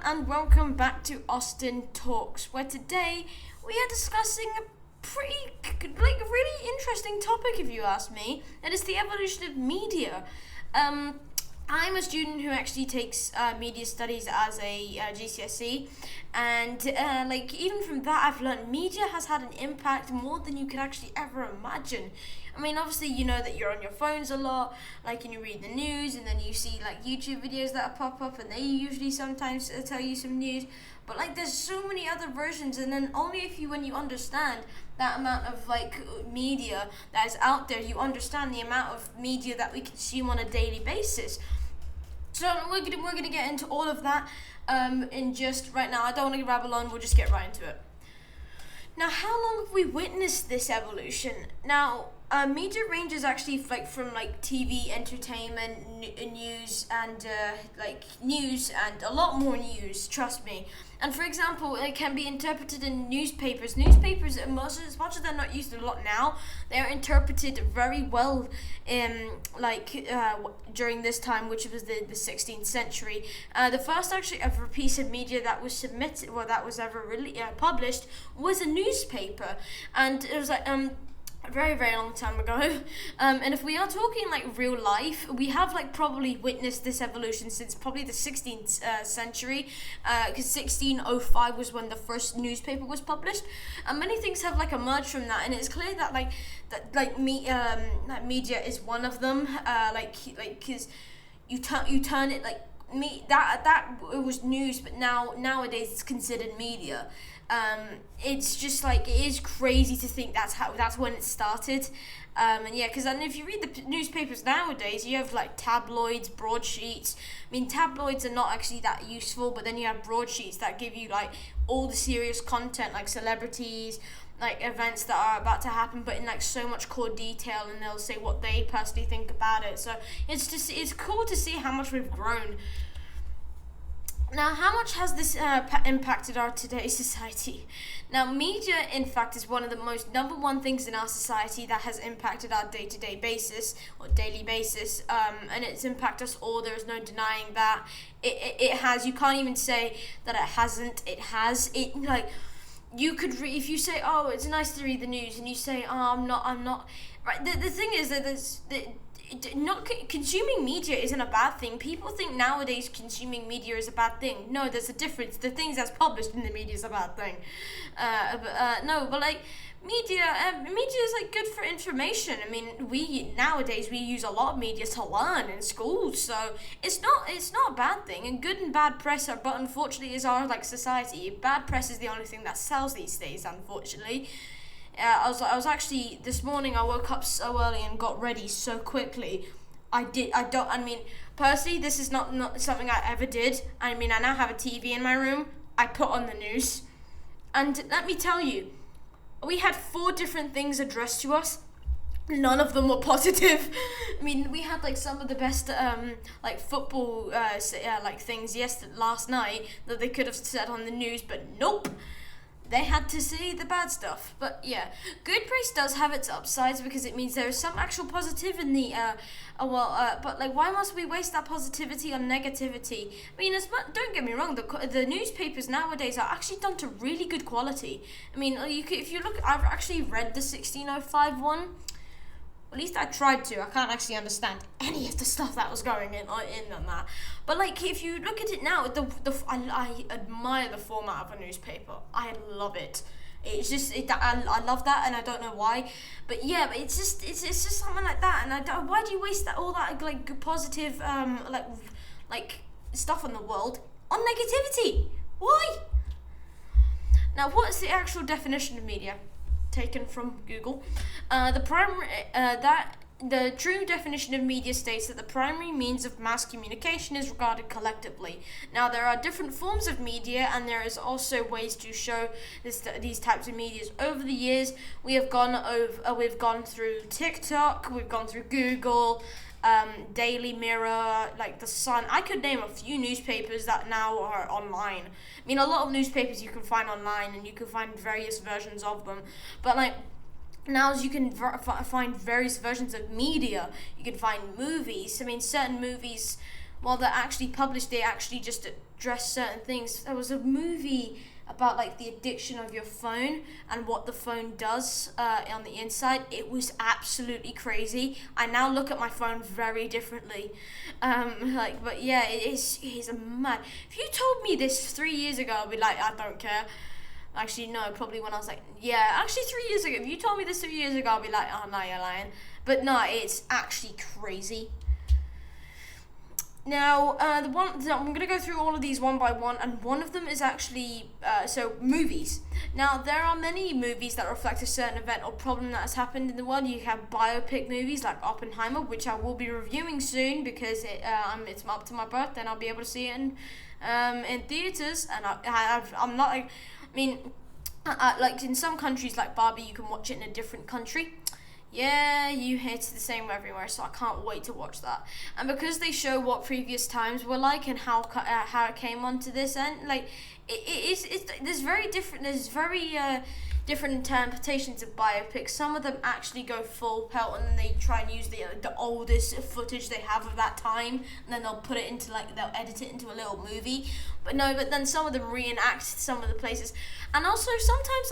and welcome back to AustinTalks, where today we are discussing a pretty, really interesting topic, if you ask me. It is the evolution of media. I'm a student who actually takes media studies as a GCSE, and even from that, I've learned media has had an impact more than you could actually ever imagine. I mean, obviously, you know that you're on your phones a lot, and you read the news, and then you see YouTube videos that pop up, and they usually sometimes tell you some news. But there's so many other versions, and then only when you understand that amount of media that is out there, you understand the amount of media that we consume on a daily basis. So we're gonna get into all of that in just right now. I don't want to rabble on. We'll just get right into it. Now, how long have we witnessed this evolution? Now, media ranges actually from TV, entertainment, news, and news, and a lot more news. Trust me. And for example, it can be interpreted in newspapers. Newspapers, as much as they're not used a lot now, they are interpreted very well during this time, which was the 16th century. The first actually ever piece of media that was published was a newspaper, and it was a very, very long time ago. And if we are talking real life, we have probably witnessed this evolution since probably the 16th century, because 1605 was when the first newspaper was published, and many things have emerged from that, and it's clear that that media is one of them, because you turn it that it was news, but nowadays it's considered media. It's just it is crazy to think that's when it started. Because then if you read the newspapers nowadays, you have tabloids, broadsheets. I mean, tabloids are not actually that useful, but then you have broadsheets that give you all the serious content, celebrities, events that are about to happen, but in so much core detail, and they'll say what they personally think about it. So it's cool to see how much we've grown. Now, how much has this impacted our today's society? Now, media, in fact, is one of the most number one things in our society that has impacted our day-to-day basis or daily basis, and it's impacted us all. There's no denying that. It has. You can't even say that it hasn't. It has. You could if you say, oh, it's nice to read the news, and you say, oh, I'm not. Right. The thing is that consuming media isn't a bad thing. People think nowadays consuming media is a bad thing. No, there's a difference. The things that's published in the media is a bad thing. Media is good for information. I mean, nowadays we use a lot of media to learn in schools, so it's not a bad thing. And good and bad press are, but unfortunately, is our society. Bad press is the only thing that sells these days, unfortunately. I was actually, this morning I woke up so early and got ready so quickly. Personally, this is not something I ever did. I mean, I now have a TV in my room. I put on the news. And let me tell you, we had 4 different things addressed to us. None of them were positive. I mean, we had some of the best football things last night that they could have said on the news, but nope. They had to say the bad stuff. But yeah, good press does have its upsides because it means there is some actual positive in the but why must we waste that positivity on negativity? I mean, don't get me wrong, the newspapers nowadays are actually done to really good quality. I mean, if you look, I've actually read the 1605 one. At least I tried to. I can't actually understand any of the stuff that was going in on that. But if you look at it now, I admire the format of a newspaper. I love it. It's just I love that, and I don't know why. But yeah, but it's just something like that. And why do you waste all that positive stuff in the world on negativity? Why? Now, what is the actual definition of media? Taken from Google. The true definition of media states that the primary means of mass communication is regarded collectively. Now, there are different forms of media, and there is also ways to show these types of medias. Over the years, we've gone through TikTok, we've gone through Google, Daily Mirror, The Sun. I could name a few newspapers that now are online. I mean, a lot of newspapers you can find online, and you can find various versions of them. But now you can find various versions of media. You can find movies. I mean, certain movies while they're actually published, they actually just address certain things. There was a movie about like the addiction of your phone and what the phone does on the inside. It was absolutely crazy. I now look at my phone very differently. But yeah, it's a mad. If you told me this 3 years ago, I'd be like, I don't care. Actually, no, probably when I was like, 3 years ago. If you told me this 3 years ago, I'd be like, oh no, you're lying. But no, it's actually crazy. Now, I'm going to go through all of these one by one, and one of them is actually, movies. Now, there are many movies that reflect a certain event or problem that has happened in the world. You have biopic movies like Oppenheimer, which I will be reviewing soon because it's up to my birthday and I'll be able to see it in theaters. And I'm not like, like in some countries like Barbie, you can watch it in a different country. Yeah, it's the same everywhere, so I can't wait to watch that. And because they show what previous times were like and how it came onto this end, like there's very different interpretations of biopics. Some of them actually go full pelt and then they try and use the oldest footage they have of that time, and then they'll put it into they'll edit it into a little movie. But then some of them reenact some of the places, and also sometimes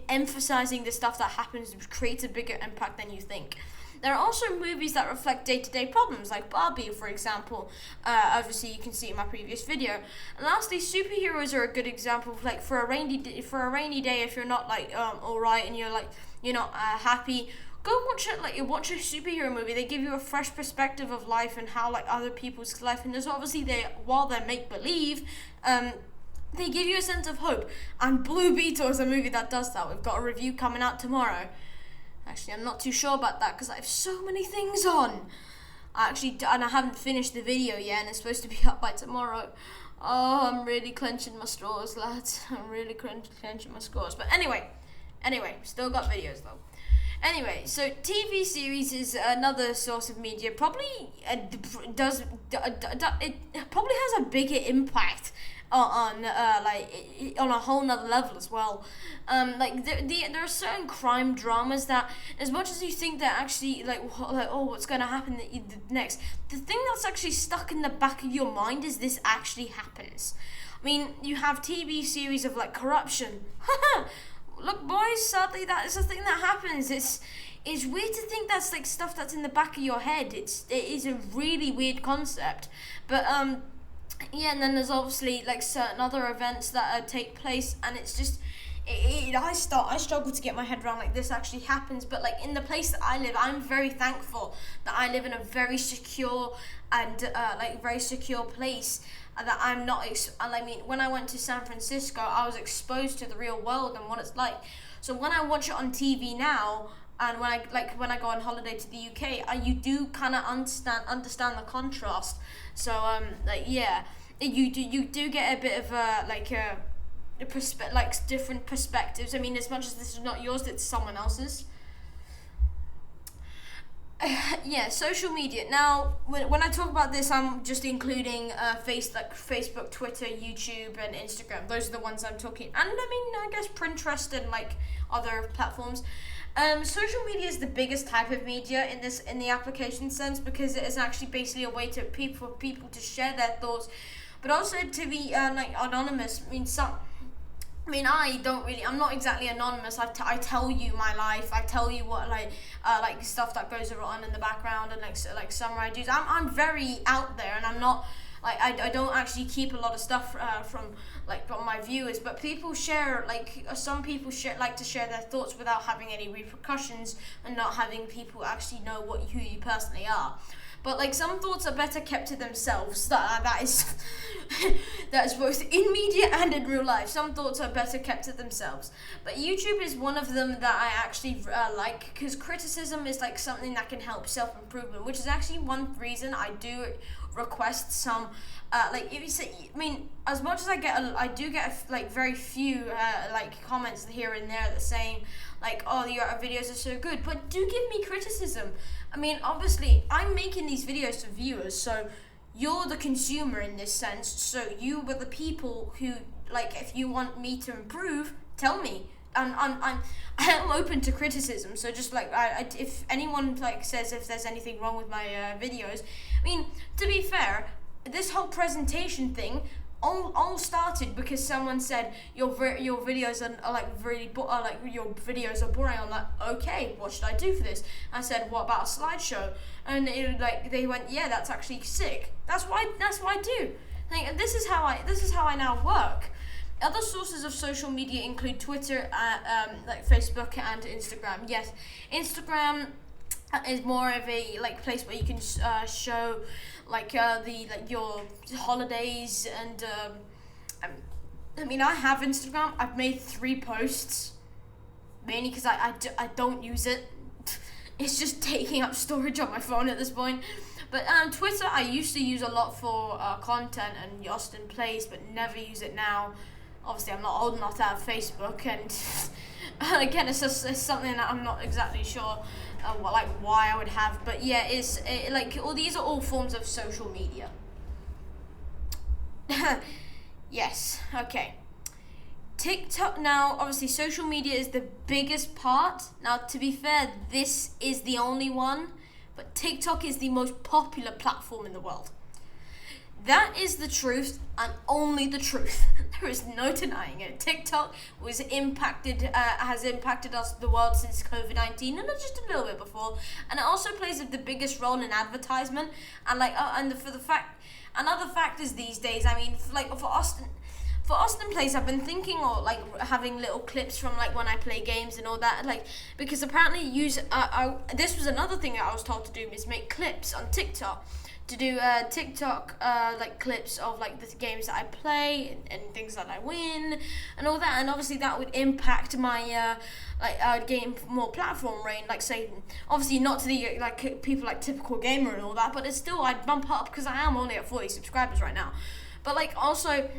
emphasizing the stuff that happens creates a bigger impact than you think. There are also movies that reflect day-to-day problems, like Barbie, for example. Obviously, you can see in my previous video. And lastly, superheroes are a good example. Like for a rainy day, if you're not all right and you're not happy, go watch it. You watch a superhero movie. They give you a fresh perspective of life and how other people's life. And there's obviously while they're make believe, they give you a sense of hope. And Blue Beetle is a movie that does that. We've got a review coming out tomorrow. Actually, I'm not too sure about that because I have so many things on. And I haven't finished the video yet, and it's supposed to be up by tomorrow. Oh, I'm really clenching my straws, lads. I'm really clenching my straws. But anyway, still got videos though. Anyway, so TV series is another source of media. Probably it probably has a bigger impact on a whole nother level as well. There are certain crime dramas that, as much as you think they're actually what's going to happen next, the thing that's actually stuck in the back of your mind is this actually happens. You have TV series of corruption. Look, boys, sadly that is a thing that happens. It's weird to think that's stuff that's in the back of your head. It is a really weird concept, but yeah, and then there's obviously certain other events that take place, and it's just I struggle to get my head around this actually happens. But in the place that I live, I'm very thankful that I live in a very secure and very secure place. That I'm not. When I went to San Francisco, I was exposed to the real world and what it's like. So when I watch it on TV now, and when I go on holiday to the UK, you do kind of understand the contrast. So you do get a bit of different perspectives. As much as this is not yours, it's someone else's. Social media. Now, when I talk about this, I'm just including Facebook, Twitter, YouTube, and Instagram. Those are the ones I'm talking. And I guess Pinterest and other platforms. Social media is the biggest type of media in the application sense, because it is actually basically a way for people to share their thoughts, but also to be anonymous. I'm not exactly anonymous. I tell you my life. I tell you what stuff that goes on in the background and summer I do. I'm very out there, and I'm not I don't actually keep a lot of stuff from my viewers, but people share some people like to share their thoughts without having any repercussions and not having people actually know who you personally are. But some thoughts are better kept to themselves. That is that is both in media and in real life. Some thoughts are better kept to themselves. But YouTube is one of them that I actually like, because criticism is something that can help self-improvement, which is actually one reason I do request some if you say, as much as I do get very few comments here and there that saying oh, your videos are so good, but do give me criticism. Obviously I'm making these videos for viewers, so you're the consumer in this sense, so you were the people who if you want me to improve, tell me. I am open to criticism. So just like if anyone like says if there's anything wrong with my videos, I mean, to be fair, this whole presentation thing all started because someone said your videos are like really like your videos are boring. I'm like, okay, what should I do for this? I said, what about a slideshow? And they went, yeah, that's actually sick. That's what I do. Like, this is how I now work. Other sources of social media include Twitter, like Facebook and Instagram. Yes, Instagram is more of a like place where you can show like your holidays and I mean, I have Instagram. I've made 3 posts, mainly because I don't use it. It's just taking up storage on my phone at this point. But Twitter I used to use a lot for content and Austin Plays, but never use it now. Obviously, I'm not old enough to have Facebook, and again, it's something that I'm not exactly sure why I would have. But yeah, these are all forms of social media. Yes, okay. TikTok now, obviously, social media is the biggest part. Now, to be fair, this is the only one, but TikTok is the most popular platform in the world. That is the truth and only the truth. There is no denying it. TikTok has impacted the world since COVID-19, and not just a little bit before. And it also plays the biggest role in advertisement. And other factors these days. I mean, for Austin Plays, I've been thinking of like having little clips from like when I play games and all that, like because apparently this was another thing that I was told to do, is make clips on TikTok. To do TikTok like clips of like the games that I play and things that I win and all that, and obviously that would impact my I would gain more platform reign, like say obviously not to the like people like typical gamer and all that, but it's still I'd bump up because I am only at 40 subscribers right now. But like also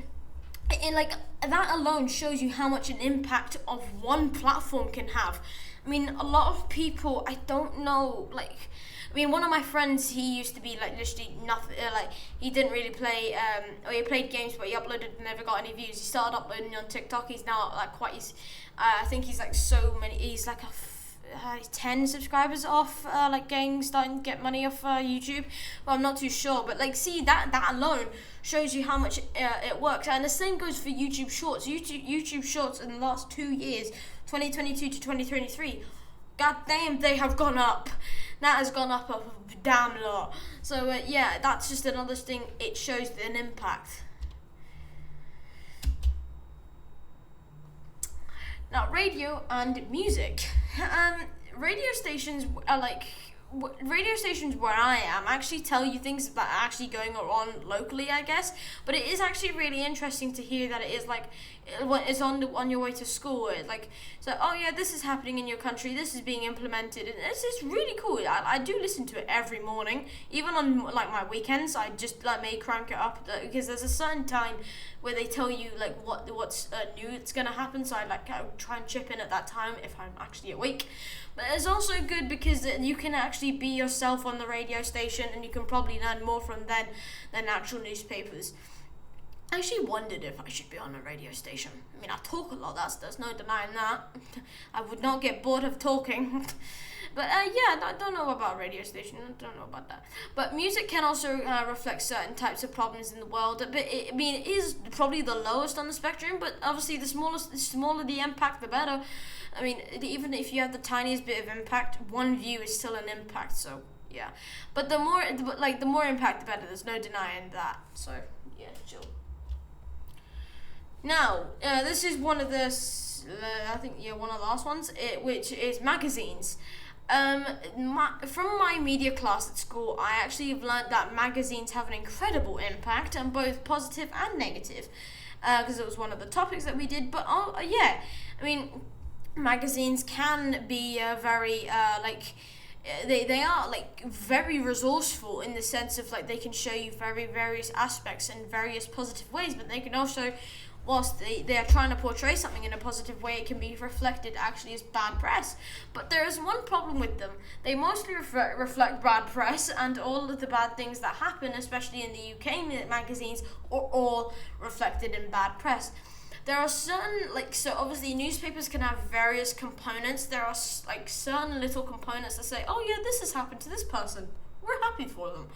in like that alone shows you how much an impact of one platform can have. I mean, a lot of people, I don't know, like, I mean, one of my friends, he used to be like literally nothing, like he didn't really play, or he played games but he uploaded and never got any views. He started uploading on TikTok. He's now like I think he's like he's like 10 subscribers off like starting to get money off YouTube. Well, I'm not too sure, but like see that alone shows you how much it works. And the same goes for YouTube Shorts. YouTube Shorts in the last 2 years, 2022 to 2023, god damn, they have gone up. That has gone up a damn lot. So yeah, that's just another thing. It shows an impact. Now, radio and music. Radio stations are like radio stations where I am actually tell you things that are actually going on locally, I guess. But it is actually really interesting to hear that it is like it's on your way to school. It's like, so oh yeah, this is happening in your country. This is being implemented, and it's really cool. I do listen to it every morning, even on like my weekends. I just may crank it up because there's a certain time where they tell you like what's new that's gonna happen. So I try and chip in at that time if I'm actually awake. But it's also good because you can actually be yourself on the radio station, and you can probably learn more from them than actual newspapers. I actually wondered if I should be on a radio station. I mean, I talk a lot, there's no denying that. I would not get bored of talking. But yeah, I don't know about radio station. I don't know about that. But music can also reflect certain types of problems in the world. But it is probably the lowest on the spectrum. But obviously, the smaller the impact, the better. I mean, even if you have the tiniest bit of impact, one view is still an impact. So yeah. But the more impact, the better. There's no denying that. So yeah, chill. Now, this is one of the, I think, one of the last ones, which is magazines. From my media class at school, I actually have learned that magazines have an incredible impact, and both positive and negative, because it was one of the topics that we did. But yeah, I mean, magazines can be very they are like very resourceful in the sense of like they can show you very various aspects in various positive ways, but they can also, whilst they are trying to portray something in a positive way, it can be reflected actually as bad press. But there is one problem with them. They mostly reflect bad press, and all of the bad things that happen, especially in the UK magazines, are all reflected in bad press. there are certain, like, so obviously newspapers can have various components. There are like certain little components that say, oh yeah, this has happened to this person, we're happy for them.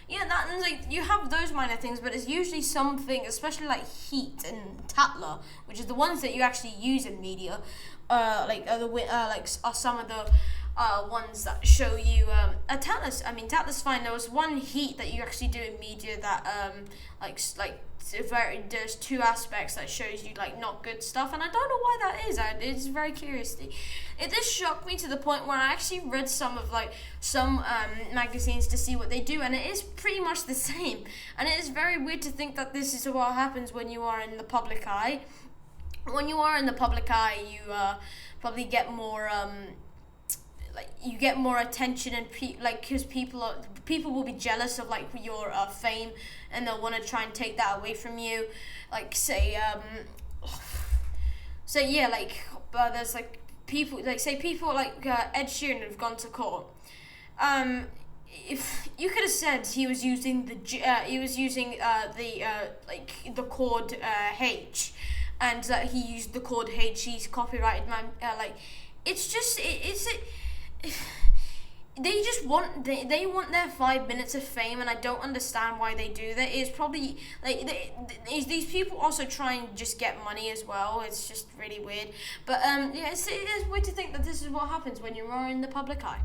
Yeah, that, and like you have those minor things, but it's usually something, especially like Heat and Tatler, which is the ones that you actually use in media. Are some of the ones that show you Tatler's fine. There was one Heat that you actually do in media that there's two aspects that shows you like not good stuff, and I don't know why that is. It's very curious. It just shocked me to the point where I actually read some magazines to see what they do, and it is pretty much the same. And it is very weird to think that this is what happens when you are in the public eye. When you are in the public eye, you probably get more you get more attention, and because people will be jealous of like your fame, and they'll want to try and take that away from you. Like there's like people like Ed Sheeran have gone to court. If you could have said he was using the chord H, and that he used the chord H, he's copyrighted man. They want their 5 minutes of fame, and I don't understand why they do that. It's probably these people also try and just get money as well. It's just really weird. But it is weird to think that this is what happens when you are in the public eye.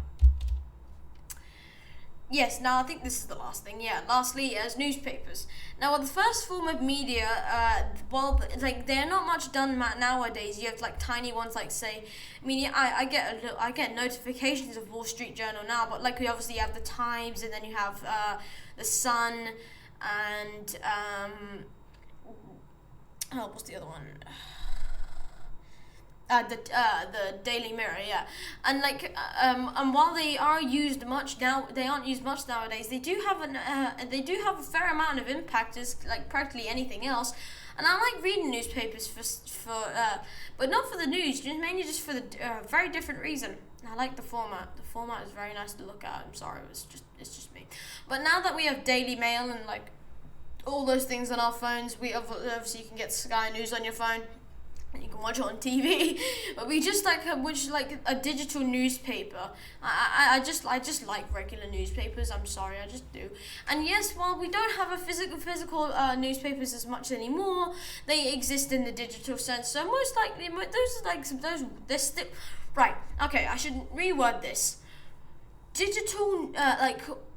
Yes, now I think this is the last thing. Yeah, lastly, as newspapers. Now, the first form of media, they're not much done nowadays. You have like tiny ones, like say, I get notifications of Wall Street Journal now, but like we obviously have the Times, and then you have the Sun, and what's the other one? The Daily Mirror, yeah, and and while they are used much now, they aren't used much nowadays. They do have a fair amount of impact as like practically anything else. And I like reading newspapers but not for the news, mainly just for the very different reason. I like the format. The format is very nice to look at. I'm sorry, it's just me. But now that we have Daily Mail and like all those things on our phones, we obviously you can get Sky News on your phone. And you can watch it on TV, but we just like a digital newspaper. I just like regular newspapers. I'm sorry, I just do. And yes, while we don't have a physical newspapers as much anymore, they exist in the digital sense. So most likely, right. Okay, I should reword this. Digital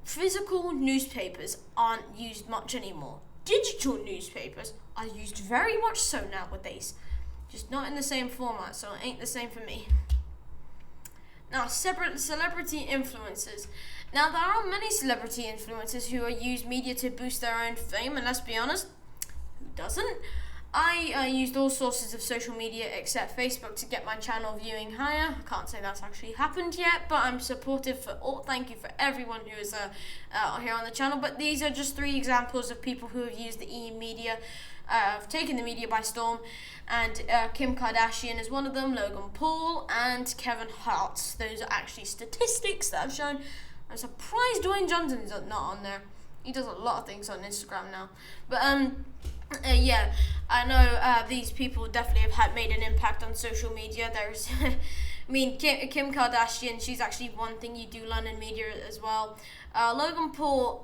physical newspapers aren't used much anymore. Digital newspapers are used very much so nowadays. Just not in the same format, so it ain't the same for me. Now, separate celebrity influencers. Now, there are many celebrity influencers who use media to boost their own fame, and let's be honest, who doesn't? I used all sources of social media except Facebook to get my channel viewing higher. I can't say that's actually happened yet, but I'm supportive for all. Thank you for everyone who is here on the channel. But these are just 3 examples of people who have used the e-media, have taken the media by storm, and Kim Kardashian is one of them, Logan Paul, and Kevin Hart. Those are actually statistics that I've shown. I'm surprised Dwayne Johnson's not on there. He does a lot of things on Instagram now. But yeah, I know these people definitely have made an impact on social media. There's, Kim Kardashian, she's actually one thing you do learn in media as well. Logan Paul,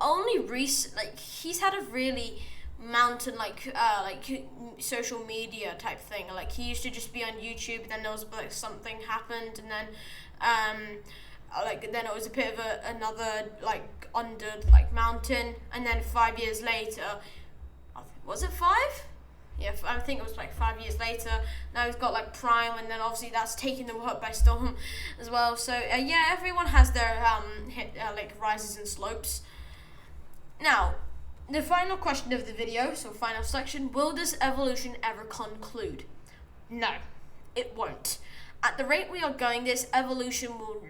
he's had a really mountain social media type thing. Like he used to just be on YouTube, then there was like something happened, and then then it was a bit of another mountain, and then 5 years later, was it 5? Yeah, I think it was 5 years later. Now he's got Prime, and then obviously that's taking the world by storm as well. So yeah, everyone has their rises and slopes. Now, the final question of the video, so final section: will this evolution ever conclude? No, it won't. At the rate we are going, this evolution will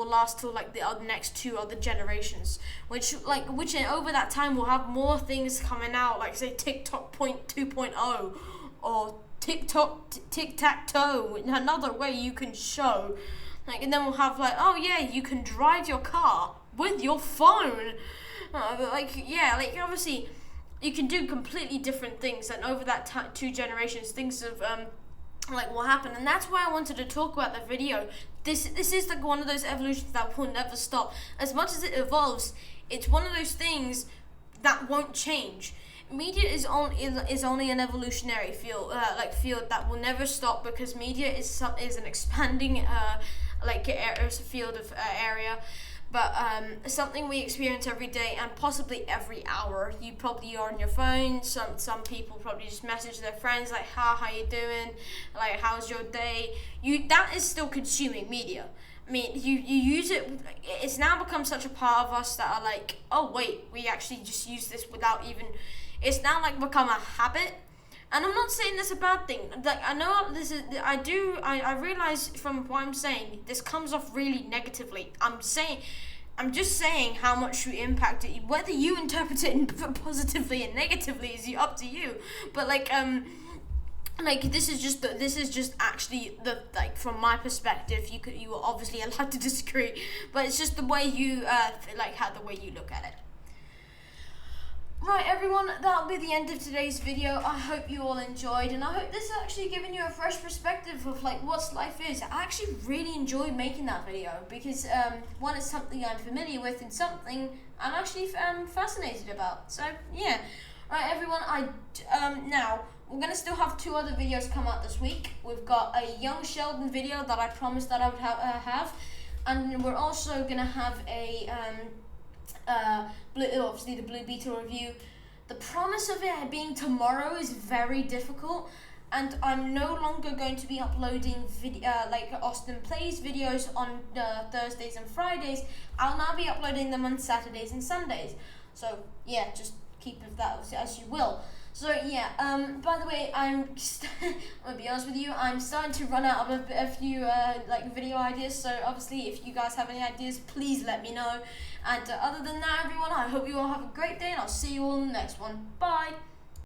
last till the next 2 other generations, which over that time will have more things coming out, like say TikTok 2.0 or TikTok tic-tac-toe, another way you can show, and then we'll have you can drive your car with your phone, obviously. you can do completely different things, and over that two generations, things have like what happened. And that's why I wanted to talk about the video. This is like one of those evolutions that will never stop. As much as it evolves, it's one of those things that won't change. Media is only an evolutionary field that will never stop, because media is an expanding field of area, but something we experience every day and possibly every hour. You probably are on your phone. Some people probably just message their friends like, how you doing? Like, how's your day? That is still consuming media. I mean, you use it. It's now become such a part of us that are like, oh wait, we actually just use this without even. It's now like become a habit. And I'm not saying that's a bad thing. Like, I know this is. I realize from what I'm saying, this comes off really negatively. I'm just saying how much you impact it. Whether you interpret it positively and negatively is up to you. But this is just actually from my perspective. You are obviously allowed to disagree, but it's just the way you the way you look at it. Right, everyone, that'll be the end of today's video. I hope you all enjoyed, and I hope this has actually given you a fresh perspective of what life is. I actually really enjoyed making that video because one, it's something I'm familiar with and something I'm actually fascinated about. So yeah, right, everyone. Now we're gonna still have 2 other videos come out this week. We've got a young Sheldon video that I promised that I would have, and we're also gonna have a obviously the Blue Beetle review. The promise of it being tomorrow is very difficult, and I'm no longer going to be uploading Austin Plays videos on Thursdays and Fridays. I'll now be uploading them on Saturdays and Sundays. So yeah, just keep that as you will. So yeah, by the way, I'm gonna be honest with you, I'm starting to run out of a few video ideas, so obviously if you guys have any ideas, please let me know. And other than that, everyone, I hope you all have a great day, and I'll see you all in the next one. Bye!